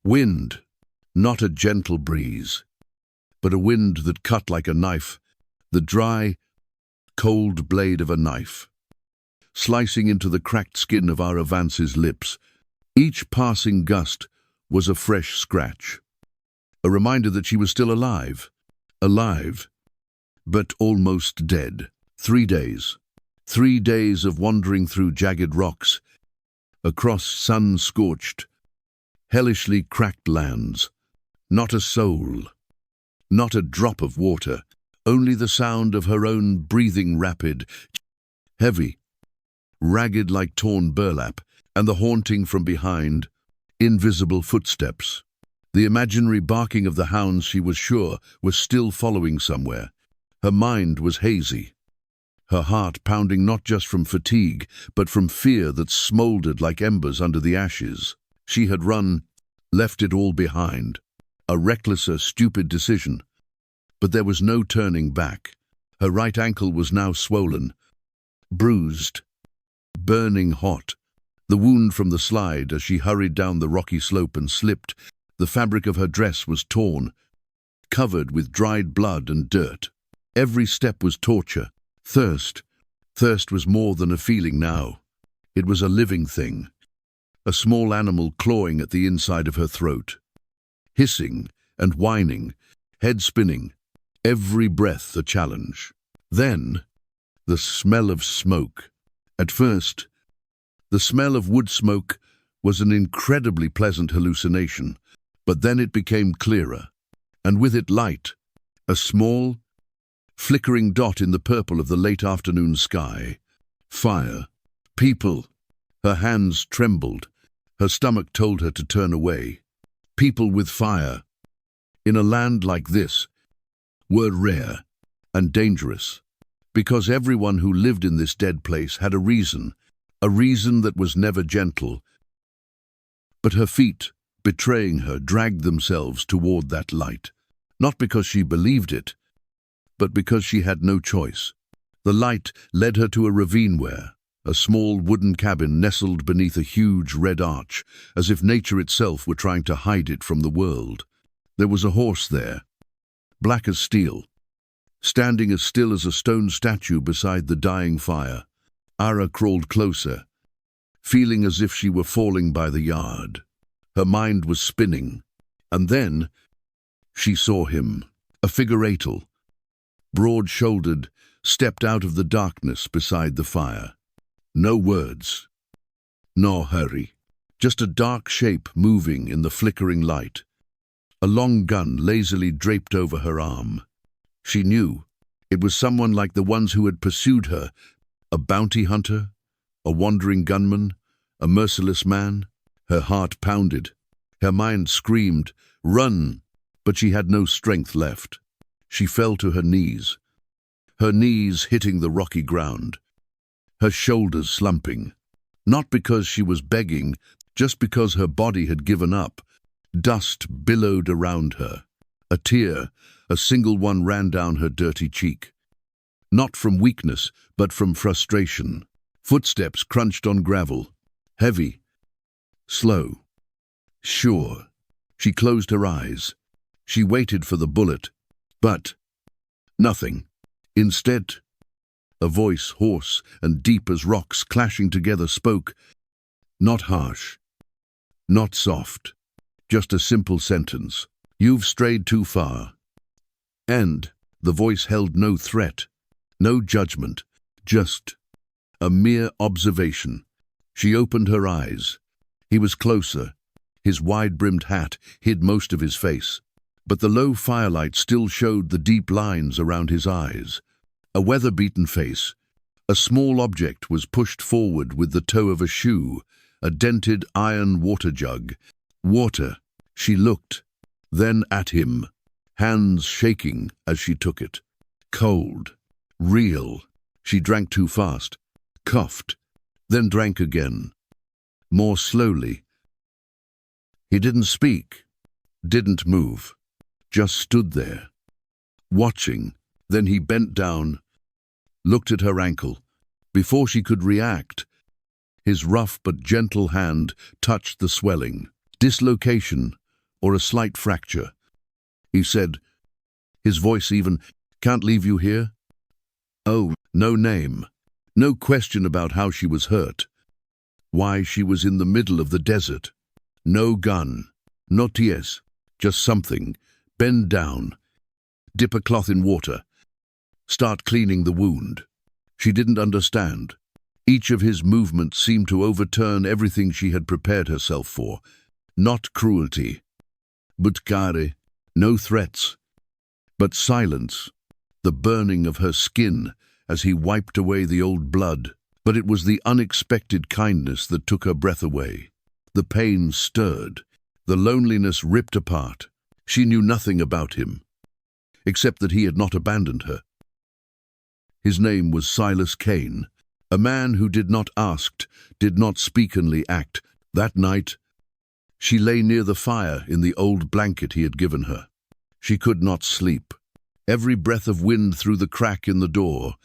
Wind, not a gentle breeze, but a wind that cut like a knife, the dry, cold blade of a knife, slicing into the cracked skin of Ara Vance's lips. Each passing gust was a fresh scratch, a reminder that she was still alive, but almost dead. 3 days. 3 days of wandering through jagged rocks, across sun-scorched, hellishly cracked lands. Not a soul, not a drop of water, only the sound of her own breathing, rapid, heavy, ragged like torn burlap, and the haunting from behind, invisible footsteps. The imaginary barking of the hounds she was sure was still following somewhere. Her mind was hazy, her heart pounding not just from fatigue, but from fear that smoldered like embers under the ashes. She had run, left it all behind. A reckless, stupid decision. But there was no turning back. Her right ankle was now swollen, bruised, burning hot. The wound from the slide as she hurried down the rocky slope and slipped. The fabric of her dress was torn, covered with dried blood and dirt. Every step was torture. Thirst. Thirst was more than a feeling now. It was a living thing. A small animal clawing at the inside of her throat. Hissing and whining, head spinning, every breath a challenge. Then, the smell of smoke. At first, the smell of wood smoke was an incredibly pleasant hallucination, but then it became clearer, and with it light, a small, flickering dot in the purple of the late afternoon sky. Fire. People. Her hands trembled. Her stomach told her to turn away. People with fire, in a land like this, were rare and dangerous, because everyone who lived in this dead place had a reason that was never gentle. But her feet, betraying her, dragged themselves toward that light, not because she believed it, but because she had no choice. The light led her to a ravine where, a small wooden cabin nestled beneath a huge red arch, as if nature itself were trying to hide it from the world. There was a horse there, black as steel, standing as still as a stone statue beside the dying fire. Ara crawled closer, feeling as if she were falling by the yard. Her mind was spinning, and then she saw him, a figure eightal, broad-shouldered, stepped out of the darkness beside the fire. No words, nor hurry, just a dark shape moving in the flickering light. A long gun lazily draped over her arm. She knew it was someone like the ones who had pursued her, a bounty hunter, a wandering gunman, a merciless man. Her heart pounded, her mind screamed, "Run!" But she had no strength left. She fell to her knees hitting the rocky ground, her shoulders slumping. Not because she was begging, just because her body had given up. Dust billowed around her. A tear, a single one, ran down her dirty cheek. Not from weakness, but from frustration. Footsteps crunched on gravel, heavy, slow, sure. She closed her eyes. She waited for the bullet, but nothing. Instead, a voice, hoarse and deep as rocks clashing together, spoke. Not harsh, not soft, just a simple sentence. "You've strayed too far." And the voice held no threat, no judgment, just a mere observation. She opened her eyes. He was closer. His wide-brimmed hat hid most of his face, but the low firelight still showed the deep lines around his eyes. A weather-beaten face. A small object was pushed forward with the toe of a shoe, a dented iron water jug. Water. She looked, then at him, hands shaking as she took it. Cold. Real. She drank too fast, coughed, then drank again, more slowly. He didn't speak, didn't move, just stood there, watching. Then he bent down, looked at her ankle. Before she could react, his rough but gentle hand touched the swelling. Dislocation, or a slight fracture. He said, his voice even, "Can't leave you here?" Oh, no name. No question about how she was hurt. Why she was in the middle of the desert. No gun. No tears. Just something. Bend down. Dip a cloth in water. Start cleaning the wound. She didn't understand. Each of his movements seemed to overturn everything she had prepared herself for. Not cruelty. But care. No threats. But silence. The burning of her skin as he wiped away the old blood. But it was the unexpected kindness that took her breath away. The pain stirred. The loneliness ripped apart. She knew nothing about him, except that he had not abandoned her. His name was Silas Kane, a man who did not ask, did not speakenly act. That night, she lay near the fire in the old blanket he had given her. She could not sleep. Every breath of wind through the crack in the door,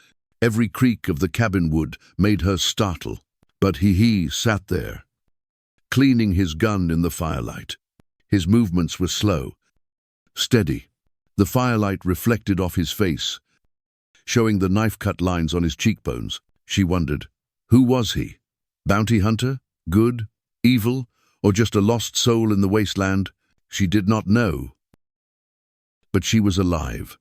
every creak of the cabin wood made her startle. But he sat there, cleaning his gun in the firelight. His movements were slow, steady. The firelight reflected off his face, showing the knife-cut lines on his cheekbones. She wondered, who was he? Bounty hunter? Good? Evil? Or just a lost soul in the wasteland? She did not know. But she was alive.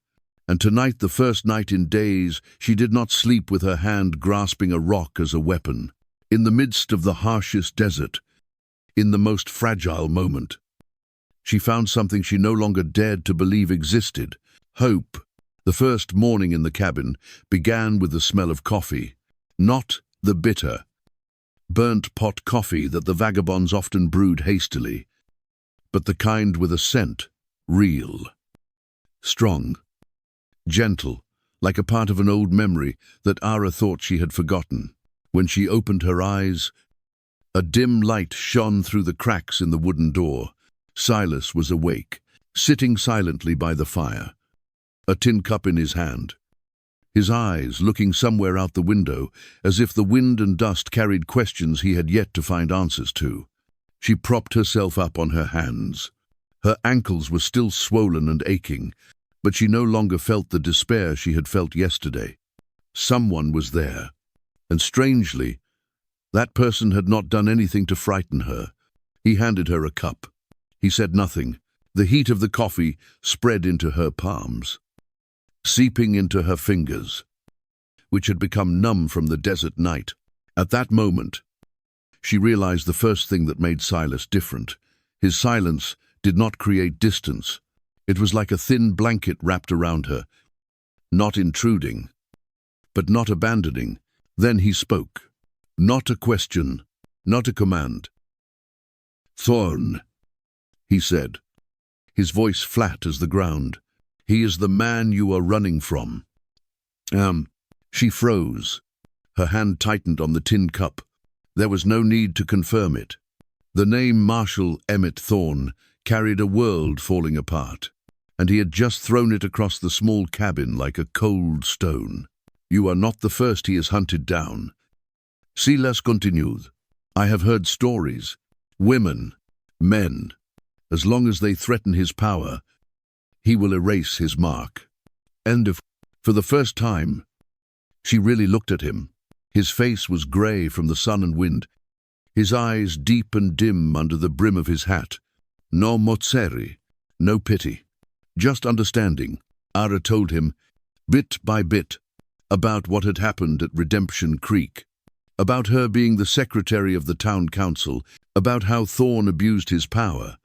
And tonight, the first night in days, she did not sleep with her hand grasping a rock as a weapon. In the midst of the harshest desert, in the most fragile moment, she found something she no longer dared to believe existed: hope. The first morning in the cabin began with the smell of coffee, not the bitter, burnt pot coffee that the vagabonds often brewed hastily, but the kind with a scent, real, strong, gentle, like a part of an old memory that Ara thought she had forgotten. When she opened her eyes, a dim light shone through the cracks in the wooden door. Silas was awake, sitting silently by the fire, a tin cup in his hand, his eyes looking somewhere out the window, as if the wind and dust carried questions he had yet to find answers to. She propped herself up on her hands. Her ankles were still swollen and aching, but she no longer felt the despair she had felt yesterday. Someone was there, and strangely, that person had not done anything to frighten her. He handed her a cup. He said nothing. The heat of the coffee spread into her palms, seeping into her fingers, which had become numb from the desert night. At that moment, she realized the first thing that made Silas different. His silence did not create distance. It was like a thin blanket wrapped around her, not intruding, but not abandoning. Then he spoke. Not a question, not a command. "Thorn," he said, his voice flat as the ground. "He is the man you are running from." She froze. Her hand tightened on the tin cup. There was no need to confirm it. The name Marshall Emmett Thorne carried a world falling apart, and he had just thrown it across the small cabin like a cold stone. "You are not the first he has hunted down." Silas continued. "I have heard stories. Women, men. As long as they threaten his power, he will erase his mark." For the first time, she really looked at him. His face was grey from the sun and wind, his eyes deep and dim under the brim of his hat. No mozzeri, no pity, just understanding. Ara told him, bit by bit, about what had happened at Redemption Creek, about her being the secretary of the town council, about how Thorne abused his power,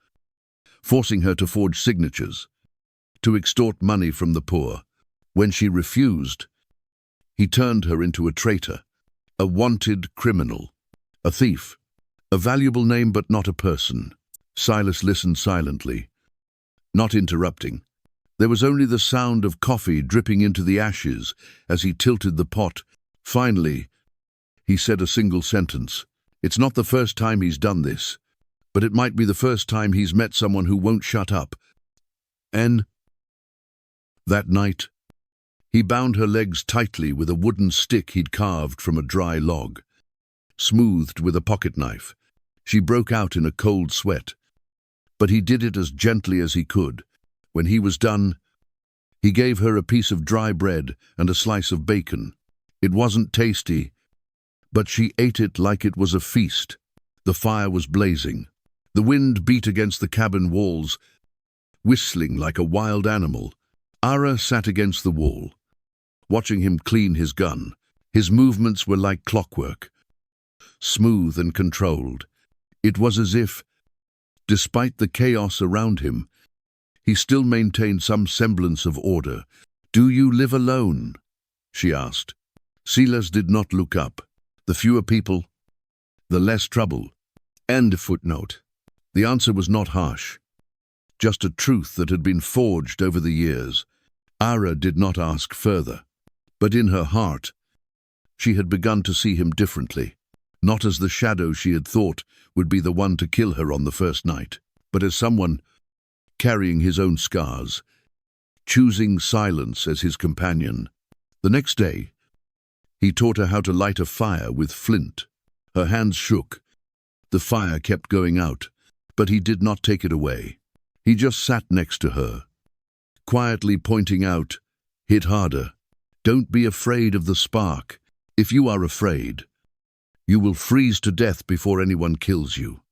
forcing her to forge signatures, to extort money from the poor. When she refused, he turned her into a traitor, a wanted criminal, a thief, a valuable name but not a person. Silas listened silently, not interrupting. There was only the sound of coffee dripping into the ashes as he tilted the pot. Finally, he said a single sentence. "It's not the first time he's done this, but it might be the first time he's met someone who won't shut up." That night, he bound her legs tightly with a wooden stick he'd carved from a dry log, smoothed with a pocket knife. She broke out in a cold sweat. but he did it as gently as he could. When he was done, he gave her a piece of dry bread and a slice of bacon. It wasn't tasty, but she ate it like it was a feast. The fire was blazing. The wind beat against the cabin walls, whistling like a wild animal. Ara sat against the wall, watching him clean his gun. His movements were like clockwork, smooth and controlled. It was as if, despite the chaos around him, he still maintained some semblance of order. "Do you live alone?" she asked. Silas did not look up. The fewer people, the less trouble. End footnote. The answer was not harsh, just a truth that had been forged over the years. Ara did not ask further, but in her heart, she had begun to see him differently, not as the shadow she had thought would be the one to kill her on the first night, but as someone carrying his own scars, choosing silence as his companion. The next day, he taught her how to light a fire with flint. Her hands shook. The fire kept going out, but he did not take it away. He just sat next to her, quietly pointing out, "Hit harder. Don't be afraid of the spark. If you are afraid, you will freeze to death before anyone kills you."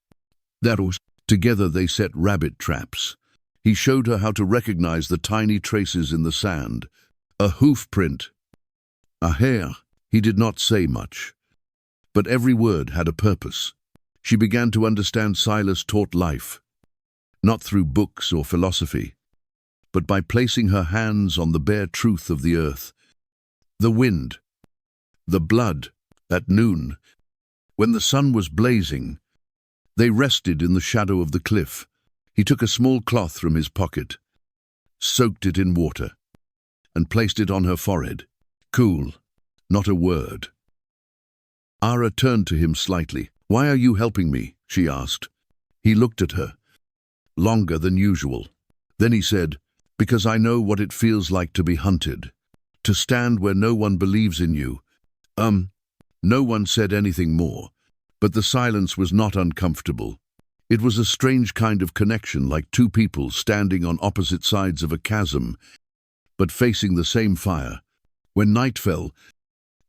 Together they set rabbit traps. He showed her how to recognize the tiny traces in the sand. A hoof print, a hair. He did not say much, but every word had a purpose. She began to understand Silas taught life, not through books or philosophy, but by placing her hands on the bare truth of the earth. The wind, the blood. At noon, when the sun was blazing, they rested in the shadow of the cliff. He took a small cloth from his pocket, soaked it in water, and placed it on her forehead. Cool, not a word. Ara turned to him slightly. "Why are you helping me?" she asked. He looked at her, longer than usual. Then he said, "Because I know what it feels like to be hunted, to stand where no one believes in you." No one said anything more, but the silence was not uncomfortable. It was a strange kind of connection, like two people standing on opposite sides of a chasm, but facing the same fire. When night fell,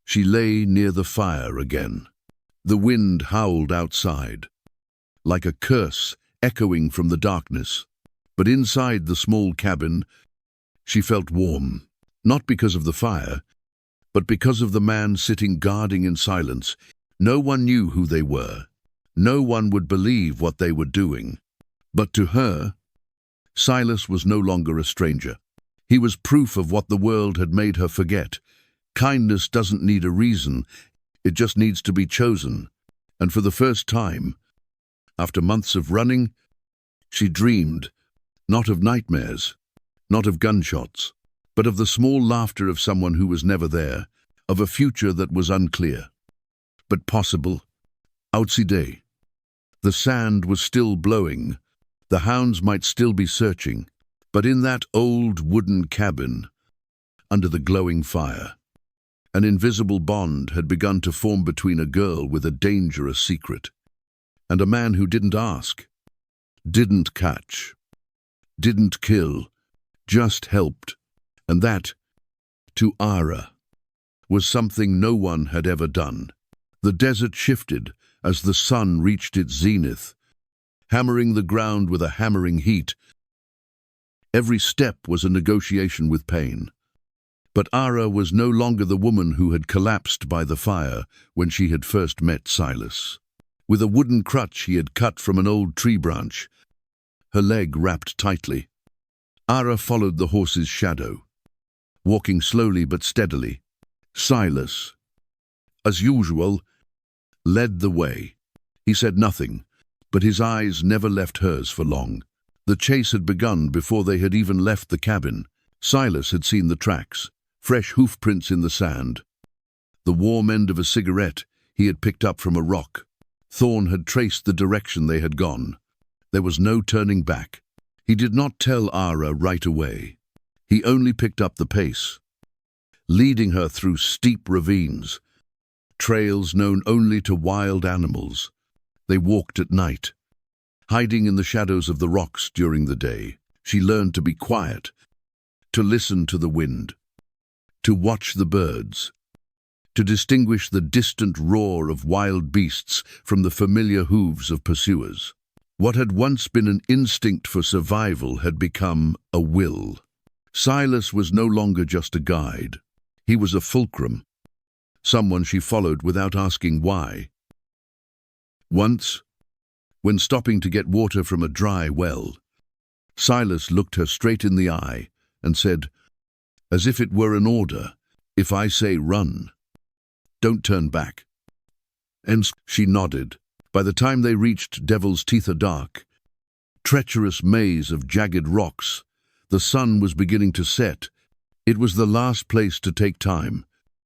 she lay near the fire again. The wind howled outside, like a curse echoing from the darkness. But inside the small cabin, she felt warm, not because of the fire, but because of the man sitting guarding in silence. No one knew who they were. No one would believe what they were doing. But to her, Silas was no longer a stranger. He was proof of what the world had made her forget. Kindness doesn't need a reason, it just needs to be chosen. And for the first time, after months of running, she dreamed, not of nightmares, not of gunshots, but of the small laughter of someone who was never there, of a future that was unclear, but possible. Outside, the sand was still blowing. The hounds might still be searching, but in that old wooden cabin, under the glowing fire, an invisible bond had begun to form between a girl with a dangerous secret and a man who didn't ask, didn't catch, didn't kill, just helped. And that, to Ara, was something no one had ever done. The desert shifted as the sun reached its zenith, hammering the ground with a hammering heat. Every step was a negotiation with pain. But Ara was no longer the woman who had collapsed by the fire when she had first met Silas. With a wooden crutch he had cut from an old tree branch, her leg wrapped tightly, Ara followed the horse's shadow, walking slowly but steadily. Silas, as usual, led the way. He said nothing, but his eyes never left hers for long. The chase had begun before they had even left the cabin. Silas had seen the tracks, fresh hoof prints in the sand, the warm end of a cigarette he had picked up from a rock. Thorn had traced the direction they had gone. There was no turning back. He did not tell Ara right away. He only picked up the pace, leading her through steep ravines, trails known only to wild animals. They walked at night, hiding in the shadows of the rocks during the day. She learned to be quiet, to listen to the wind, to watch the birds, to distinguish the distant roar of wild beasts from the familiar hooves of pursuers. What had once been an instinct for survival had become a will. Silas was no longer just a guide. He was a fulcrum, someone she followed without asking why. Once, when stopping to get water from a dry well, Silas looked her straight in the eye and said, as if it were an order, "If I say run, don't turn back." And she nodded. By the time they reached Devil's Teeth, a dark, treacherous maze of jagged rocks, the sun was beginning to set. It was the last place to take time.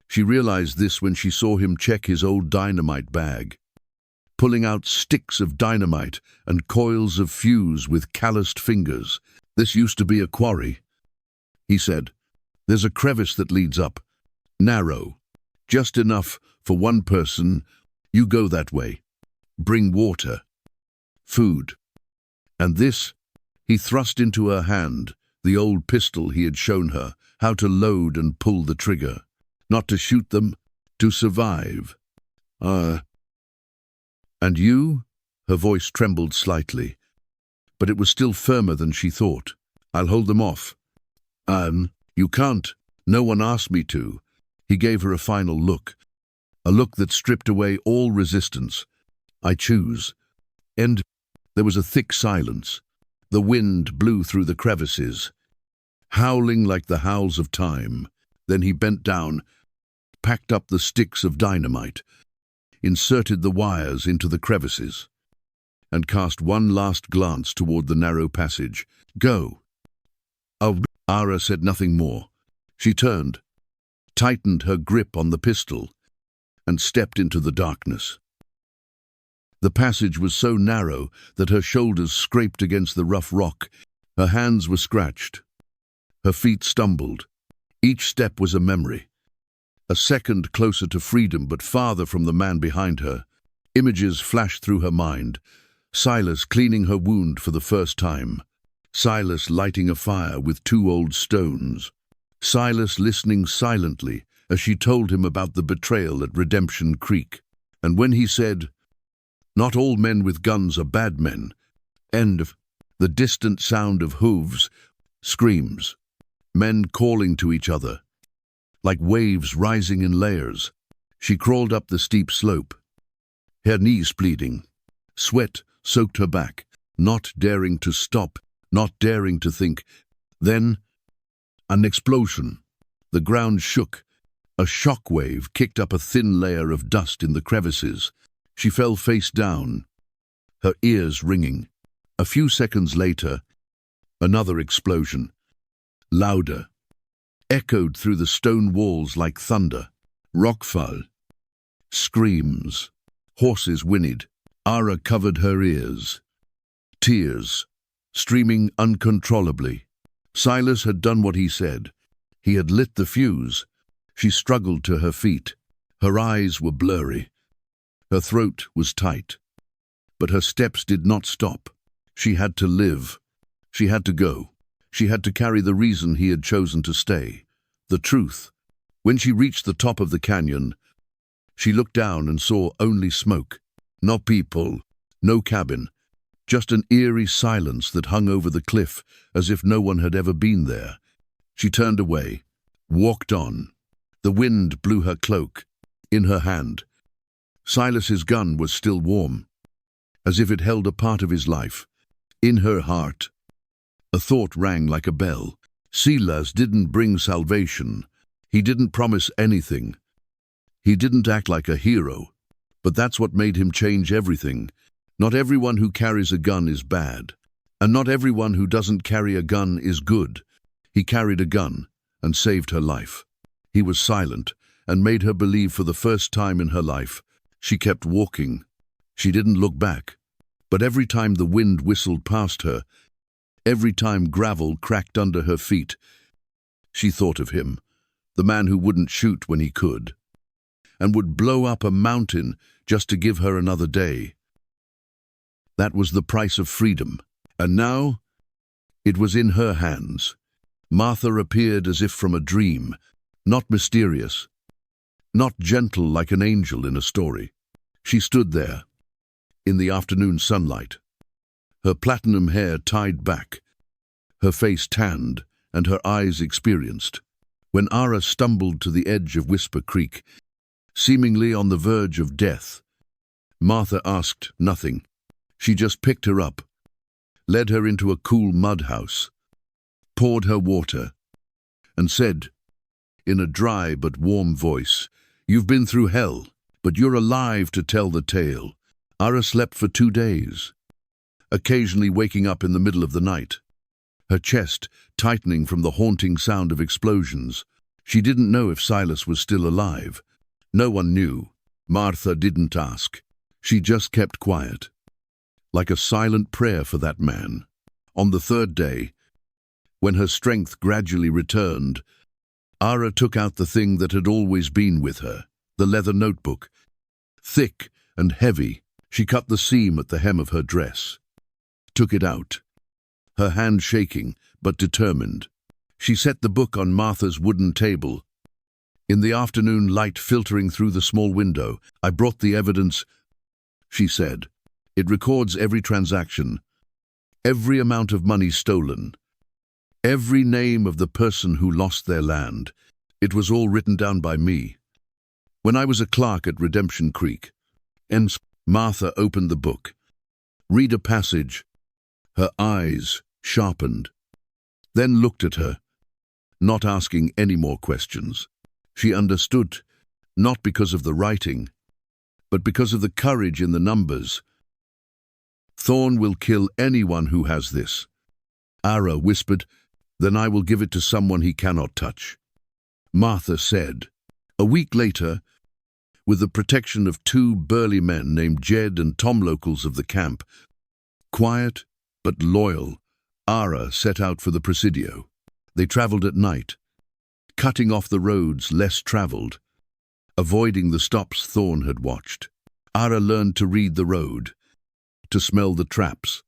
She realized this when she saw him check his old dynamite bag, pulling out sticks of dynamite and coils of fuse with calloused fingers. "This used to be a quarry," he said. "There's a crevice that leads up. Narrow. Just enough for one person. You go that way. Bring water. Food." And this, he thrust into her hand, the old pistol he had shown her, how to load and pull the trigger. Not to shoot them, to survive. "And you?" Her voice trembled slightly, but it was still firmer than she thought. "I'll hold them off." You can't. No one asked me to." He gave her a final look, a look that stripped away all resistance. "I choose." And there was a thick silence. The wind blew through the crevices, howling like the howls of time. Then he bent down, packed up the sticks of dynamite, inserted the wires into the crevices, and cast one last glance toward the narrow passage. "Go." Ara said nothing more. She turned, tightened her grip on the pistol, and stepped into the darkness. The passage was so narrow that her shoulders scraped against the rough rock. Her hands were scratched. Her feet stumbled. Each step was a memory. A second closer to freedom, but farther from the man behind her. Images flashed through her mind. Silas cleaning her wound for the first time. Silas lighting a fire with 2 old stones. Silas listening silently as she told him about the betrayal at Redemption Creek. And when he said, "Not all men with guns are bad men," and the distant sound of hooves, screams, men calling to each other, like waves rising in layers. She crawled up the steep slope, her knees bleeding. Sweat soaked her back, not daring to stop, not daring to think. Then, an explosion. The ground shook. A shock wave kicked up a thin layer of dust in the crevices. She fell face down, her ears ringing. A few seconds later, another explosion, louder, echoed through the stone walls like thunder. Rockfall. Screams. Horses whinnied. Ara covered her ears. Tears, streaming uncontrollably. Silas had done what he said. He had lit the fuse. She struggled to her feet. Her eyes were blurry. Her throat was tight. But her steps did not stop. She had to live. She had to go. She had to carry the reason he had chosen to stay. The truth. When she reached the top of the canyon, she looked down and saw only smoke. No people, no cabin. Just an eerie silence that hung over the cliff as if no one had ever been there. She turned away, walked on. The wind blew her cloak, in her hand. Silas's gun was still warm, as if it held a part of his life. In her heart, a thought rang like a bell. Silas didn't bring salvation. He didn't promise anything. He didn't act like a hero. But that's what made him change everything. Not everyone who carries a gun is bad, and not everyone who doesn't carry a gun is good. He carried a gun and saved her life. He was silent and made her believe for the first time in her life. She kept walking. She didn't look back. But every time the wind whistled past her, every time gravel cracked under her feet, she thought of him, the man who wouldn't shoot when he could, and would blow up a mountain just to give her another day. That was the price of freedom. And now, it was in her hands. Martha appeared as if from a dream, not mysterious, not gentle like an angel in a story. She stood there, in the afternoon sunlight, her platinum hair tied back, her face tanned, and her eyes experienced. When Ara stumbled to the edge of Whisper Creek, seemingly on the verge of death, Martha asked nothing. She just picked her up, led her into a cool mud house, poured her water, and said, in a dry but warm voice, "You've been through hell, but you're alive to tell the tale." Ara slept for 2 days, occasionally waking up in the middle of the night, her chest tightening from the haunting sound of explosions. She didn't know if Silas was still alive. No one knew. Martha didn't ask. She just kept quiet, like a silent prayer for that man. On the 3rd day, when her strength gradually returned, Ara took out the thing that had always been with her, the leather notebook. Thick and heavy, she cut the seam at the hem of her dress, took it out, her hand shaking but determined. She set the book on Martha's wooden table. In the afternoon light filtering through the small window, "I brought the evidence," she said. "It records every transaction, every amount of money stolen, every name of the person who lost their land. It was all written down by me when I was a clerk at Redemption Creek." And Martha opened the book. Read a passage. Her eyes sharpened, then looked at her, not asking any more questions. She understood, not because of the writing, but because of the courage in the numbers. "Thorn will kill anyone who has this." Ara whispered, "Then I will give it to someone he cannot touch." Martha said. A week later, with the protection of 2 burly men named Jed and Tom, locals of the camp, quiet but loyal, Ara set out for the Presidio. They traveled at night, cutting off the roads less traveled, avoiding the stops Thorn had watched. Ara learned to read the road, to smell the traps,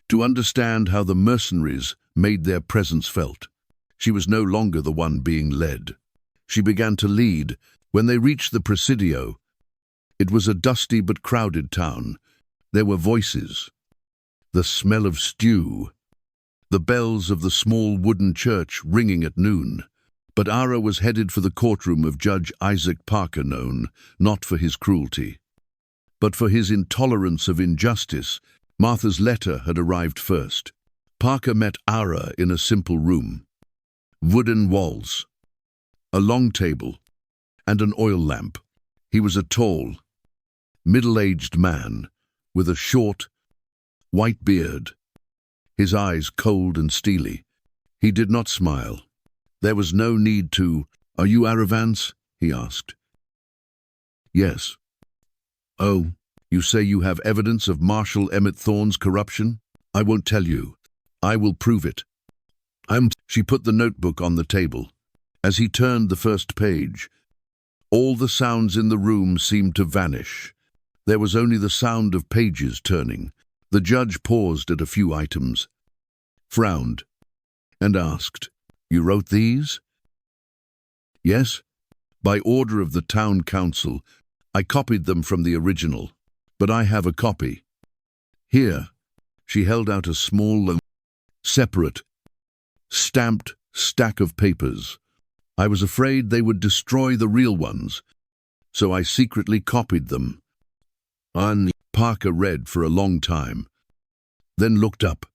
to understand how the mercenaries made their presence felt. She was no longer the one being led. She began to lead. When they reached the Presidio, it was a dusty but crowded town. There were voices, the smell of stew, the bells of the small wooden church ringing at noon. But Ara was headed for the courtroom of Judge Isaac Parker, known not for his cruelty, but for his intolerance of injustice. Martha's letter had arrived first. Parker met Ara in a simple room. Wooden walls, a long table, and an oil lamp. He was a tall, middle-aged man with a short, white beard, his eyes cold and steely. He did not smile. There was no need to. "Are you Ara Vance?" he asked. "Yes." "Oh, you say you have evidence of Marshal Emmett Thorne's corruption?" "I won't tell you. I will prove it." She put the notebook on the table. As he turned the first page, all the sounds in the room seemed to vanish. There was only the sound of pages turning. The judge paused at a few items, frowned, and asked, "You wrote these?" "Yes. By order of the town council. I copied them from the original, but I have a copy. Here." She held out a small, separate, stamped stack of papers. "I was afraid they would destroy the real ones, so I secretly copied them." Parker read for a long time, then looked up,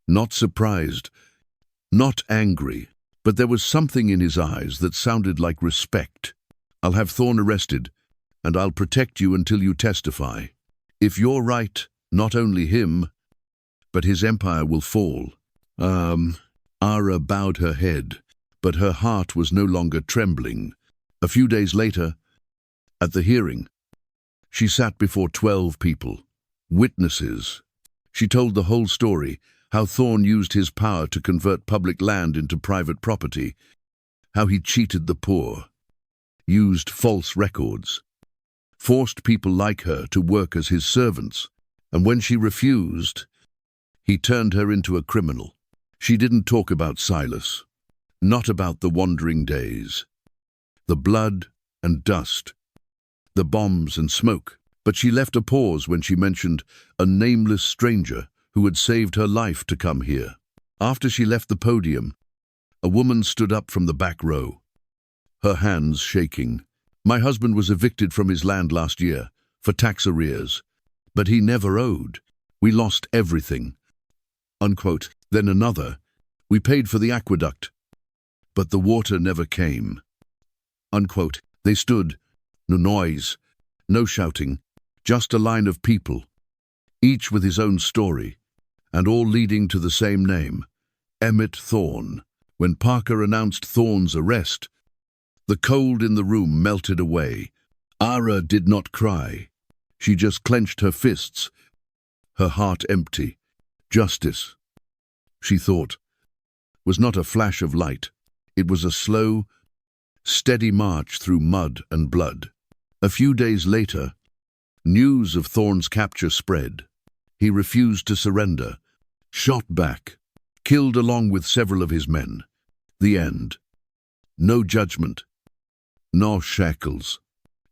not surprised, not angry, but there was something in his eyes that sounded like respect. "I'll have Thorne arrested, and I'll protect you until you testify. If you're right, not only him, but his empire will fall." Ara bowed her head, but her heart was no longer trembling. A few days later, at the hearing, she sat before 12 people, witnesses. She told the whole story, how Thorne used his power to convert public land into private property, how he cheated the poor, used false records, forced people like her to work as his servants, And when she refused, he turned her into a criminal. She didn't talk about Silas, not about the wandering days, the blood and dust, the bombs and smoke, but she left a pause when she mentioned a nameless stranger who had saved her life to come here. After she left the podium, a woman stood up from the back row, her hands shaking. "My husband was evicted from his land last year for tax arrears, but he never owed. We lost everything." Unquote. Then another, "We paid for the aqueduct, but the water never came." Unquote. They stood, no noise, no shouting, just a line of people, each with his own story, and all leading to the same name, Emmett Thorne. When Parker announced Thorne's arrest, the cold in the room melted away. Ara did not cry. She just clenched her fists, her heart empty. Justice, she thought, was not a flash of light. It was a slow, steady march through mud and blood. A few days later, news of Thorne's capture spread. He refused to surrender, shot back, killed along with several of his men. The end. No judgment, no shackles.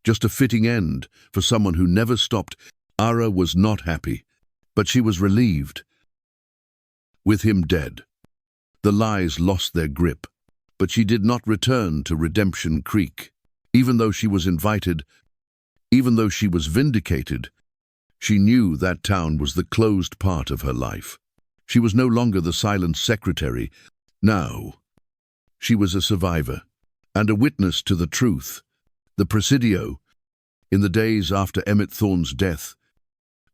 Just a fitting end for someone who never stopped. Ara was not happy, but she was relieved. With him dead, the lies lost their grip, but she did not return to Redemption Creek. Even though she was invited, even though she was vindicated, she knew that town was the closed part of her life. She was no longer the silent secretary. Now, she was a survivor and a witness to the truth. The Presidio, in the days after Emmett Thorne's death,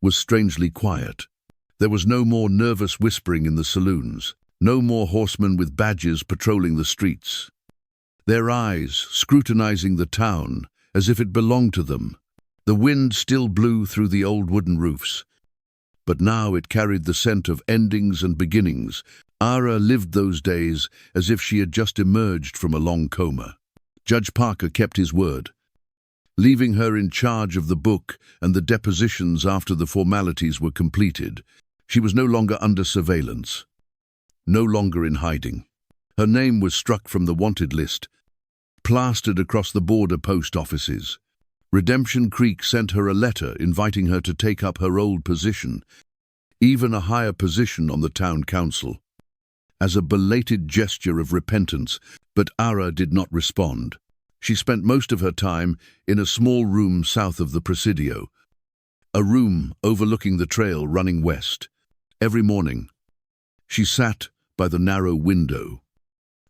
was strangely quiet. There was no more nervous whispering in the saloons, no more horsemen with badges patrolling the streets, their eyes scrutinizing the town as if it belonged to them. The wind still blew through the old wooden roofs, but now it carried the scent of endings and beginnings. Ara lived those days as if she had just emerged from a long coma. Judge Parker kept his word, leaving her in charge of the book and the depositions after the formalities were completed. She was no longer under surveillance, no longer in hiding. Her name was struck from the wanted list, plastered across the border post offices. Redemption Creek sent her a letter inviting her to take up her old position, even a higher position on the town council, as a belated gesture of repentance, but Ara did not respond. She spent most of her time in a small room south of the Presidio, a room overlooking the trail running west. Every morning, she sat by the narrow window,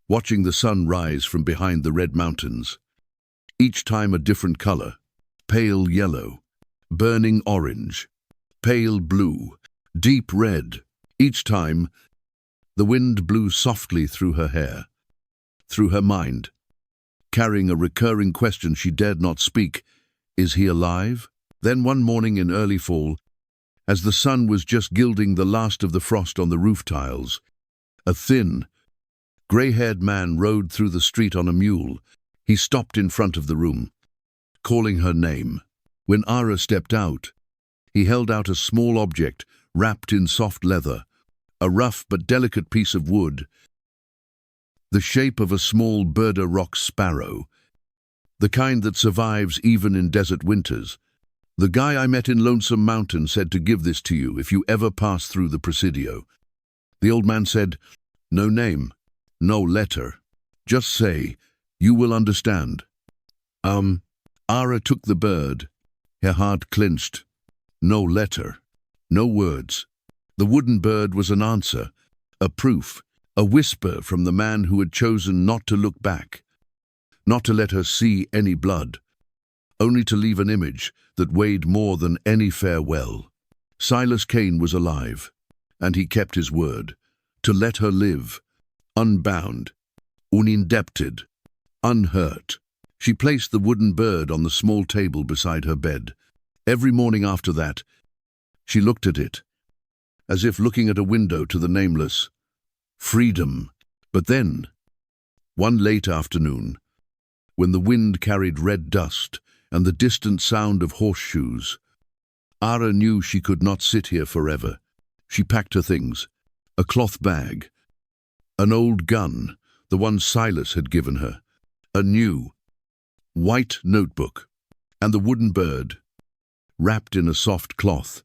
watching the sun rise from behind the red mountains, each time a different color: pale yellow, burning orange, pale blue, deep red. Each time, the wind blew softly through her hair, through her mind, carrying a recurring question she dared not speak: is he alive? Then one morning in early fall, as the sun was just gilding the last of the frost on the roof tiles, a thin, gray-haired man rode through the street on a mule. He stopped in front of the room, calling her name. When Ara stepped out, he held out a small object wrapped in soft leather, a rough but delicate piece of wood, the shape of a small Berda rock sparrow, the kind that survives even in desert winters. "The guy I met in Lonesome Mountain said to give this to you if you ever pass through the Presidio." The old man said, "No name, no letter. Just say, you will understand." Ara took the bird, her heart clenched. No letter, no words. The wooden bird was an answer, a proof, a whisper from the man who had chosen not to look back, not to let her see any blood, only to leave an image that weighed more than any farewell. Silas Kane was alive, and he kept his word, to let her live, unbound, unindebted, unhurt. She placed the wooden bird on the small table beside her bed. Every morning after that, she looked at it, as if looking at a window to the nameless. Freedom. But then, one late afternoon, when the wind carried red dust and the distant sound of horseshoes, Ara knew she could not sit here forever. She packed her things, a cloth bag, an old gun, the one Silas had given her, a new, white notebook, and the wooden bird, wrapped in a soft cloth.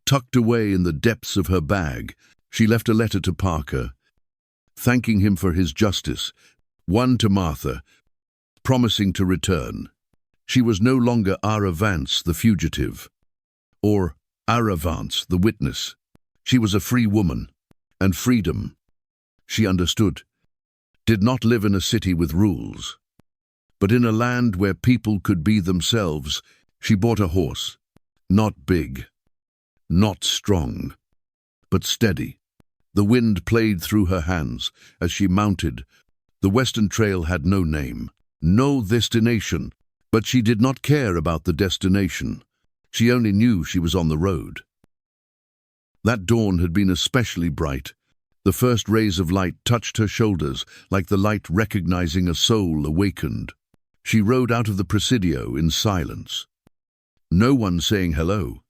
Tucked away in the depths of her bag, she left a letter to Parker, thanking him for his justice, one to Martha, promising to return. She was no longer Ara Vance, the fugitive, or Ara Vance, the witness. She was a free woman, and freedom, she understood, did not live in a city with rules, but in a land where people could be themselves. She bought a horse, not big, not strong, but steady. The wind played through her hands as she mounted. The Western Trail had no name, no destination, but she did not care about the destination. She only knew she was on the road. That dawn had been especially bright. The first rays of light touched her shoulders like the light recognizing a soul awakened. She rode out of the Presidio in silence. No one saying hello.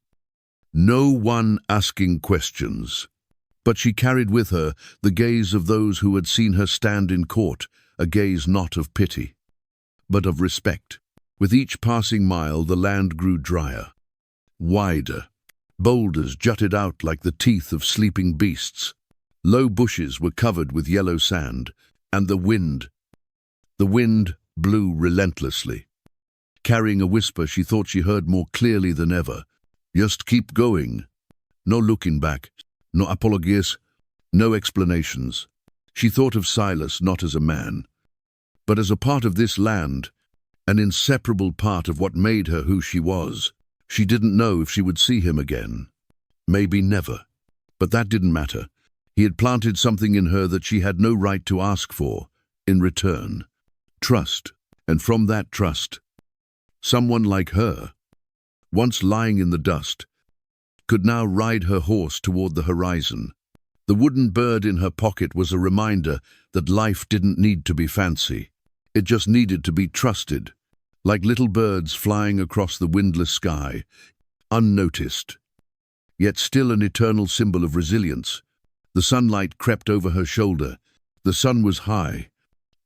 No one asking questions. But she carried with her the gaze of those who had seen her stand in court, a gaze not of pity, but of respect. With each passing mile, the land grew drier, wider. Boulders jutted out like the teeth of sleeping beasts. Low bushes were covered with yellow sand, and the wind blew relentlessly. Carrying a whisper she thought she heard more clearly than ever. Just keep going. No looking back. No apologies. No explanations. She thought of Silas not as a man, but as a part of this land, an inseparable part of what made her who she was. She didn't know if she would see him again. Maybe never. But that didn't matter. He had planted something in her that she had no right to ask for, in return. Trust. And from that trust, someone like her, once lying in the dust, could now ride her horse toward the horizon. The wooden bird in her pocket was a reminder that life didn't need to be fancy. It just needed to be trusted, like little birds flying across the windless sky, unnoticed, yet still an eternal symbol of resilience. The sunlight crept over her shoulder. The sun was high.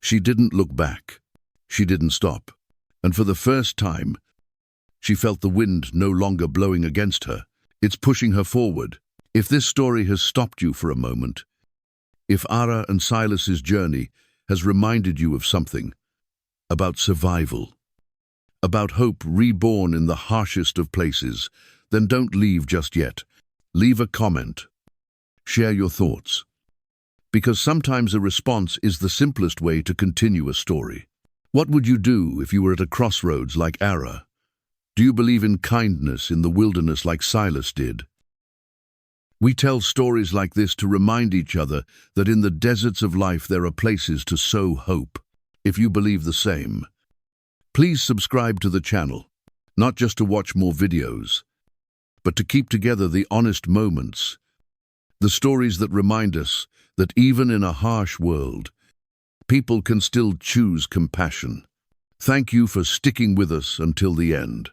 She didn't look back. She didn't stop. And for the first time, she felt the wind no longer blowing against her. It's pushing her forward. If this story has stopped you for a moment, if Ara and Silas's journey has reminded you of something, about survival, about hope reborn in the harshest of places, then don't leave just yet. Leave a comment. Share your thoughts. Because sometimes a response is the simplest way to continue a story. What would you do if you were at a crossroads like Ara? Do you believe in kindness in the wilderness like Silas did? We tell stories like this to remind each other that in the deserts of life there are places to sow hope. If you believe the same, please subscribe to the channel, not just to watch more videos, but to keep together the honest moments, the stories that remind us that even in a harsh world, people can still choose compassion. Thank you for sticking with us until the end.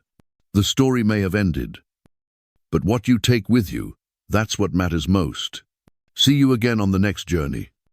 The story may have ended, but what you take with you, that's what matters most. See you again on the next journey.